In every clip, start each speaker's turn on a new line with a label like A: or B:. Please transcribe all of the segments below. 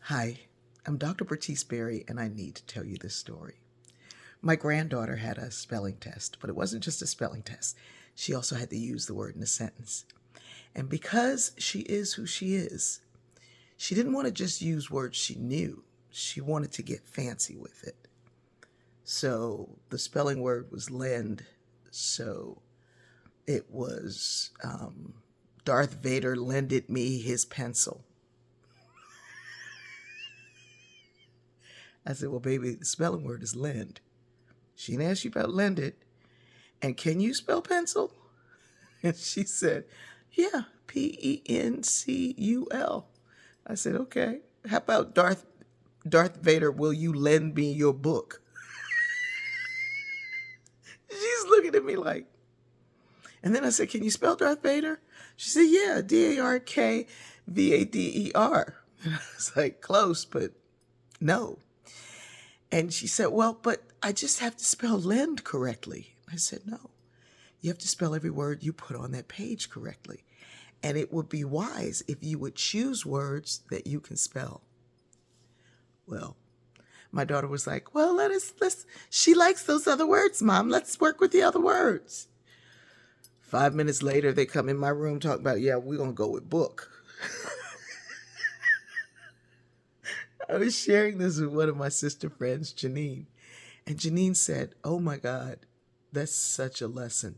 A: Hi, I'm Dr. Bertice Berry, and I need to tell you this story. My granddaughter had a spelling test, but it wasn't just a spelling test. She also had to use the word in a sentence. And because she is who she is, she didn't want to just use words she knew. She wanted to get fancy with it. So the spelling word was lend. So it was Darth Vader lended me his pencil. I said, well, baby, the spelling word is lend. She didn't ask you about lend it. And can you spell pencil? And she said, yeah, Pencul. I said, okay. How about Darth Vader, will you lend me your book? She's looking at me like, and then I said, can you spell Darth Vader? She said, yeah, Darkvader. And I was like, close, but no. And she said, well, but I just have to spell lend correctly. I said, no. You have to spell every word you put on that page correctly. And it would be wise if you would choose words that you can spell. Well, my daughter was like, well, she likes those other words, Mom. Let's work with the other words. 5 minutes later, they come in my room talking about, yeah, we're going to go with book. I was sharing this with one of my sister friends, Janine. And Janine said, oh my God, that's such a lesson.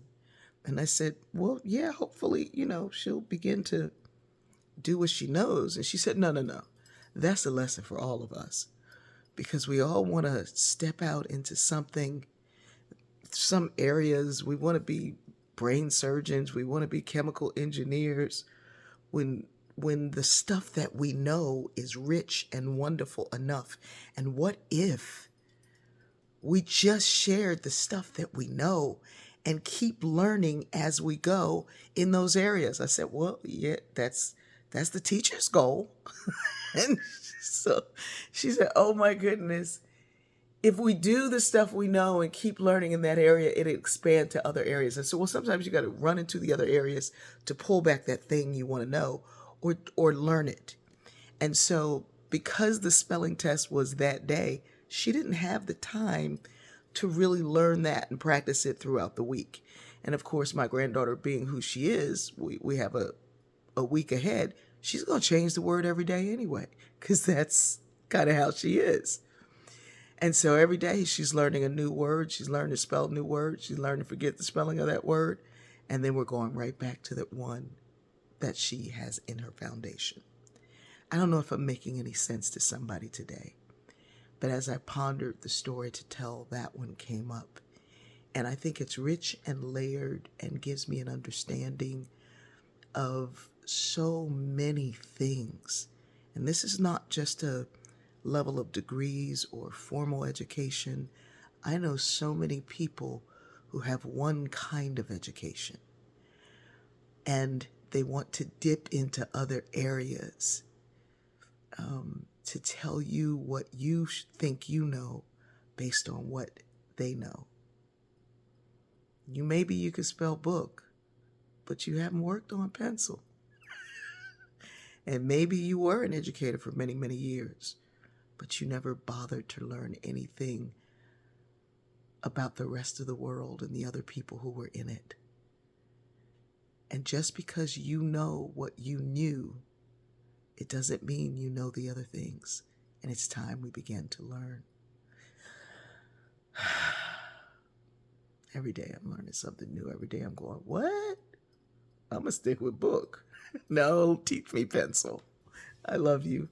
A: And I said, well, yeah, hopefully, she'll begin to do what she knows. And she said, no. That's a lesson for all of us because we all want to step out into something, some areas. We want to be brain surgeons. We want to be chemical engineers. When the stuff that we know is rich and wonderful enough. And what if we just shared the stuff that we know and keep learning as we go in those areas? I said, well, yeah, that's the teacher's goal. And so she said, oh my goodness, if we do the stuff we know and keep learning in that area, it'll expand to other areas. And so, well, sometimes you got to run into the other areas to pull back that thing you want to know or learn it. And so because the spelling test was that day, she didn't have the time to really learn that and practice it throughout the week. And of course, my granddaughter being who she is, we have a week ahead. She's going to change the word every day anyway, because that's kind of how she is. And so every day she's learning a new word. She's learning to spell new words. She's learning to forget the spelling of that word. And then we're going right back to that one that she has in her foundation. I don't know if I'm making any sense to somebody today, but as I pondered the story to tell, that one came up. And I think it's rich and layered and gives me an understanding of so many things. And this is not just a level of degrees or formal education. I know so many people who have one kind of education and they want to dip into other areas to tell you what you think you know based on what they know. Maybe you could spell book, but you haven't worked on pencil. And maybe you were an educator for many, many years, but you never bothered to learn anything about the rest of the world and the other people who were in it. And just because you know what you knew, it doesn't mean you know the other things. And it's time we begin to learn. Every day I'm learning something new. Every day I'm going, what? I'm going to stick with book. No, teach me pencil. I love you.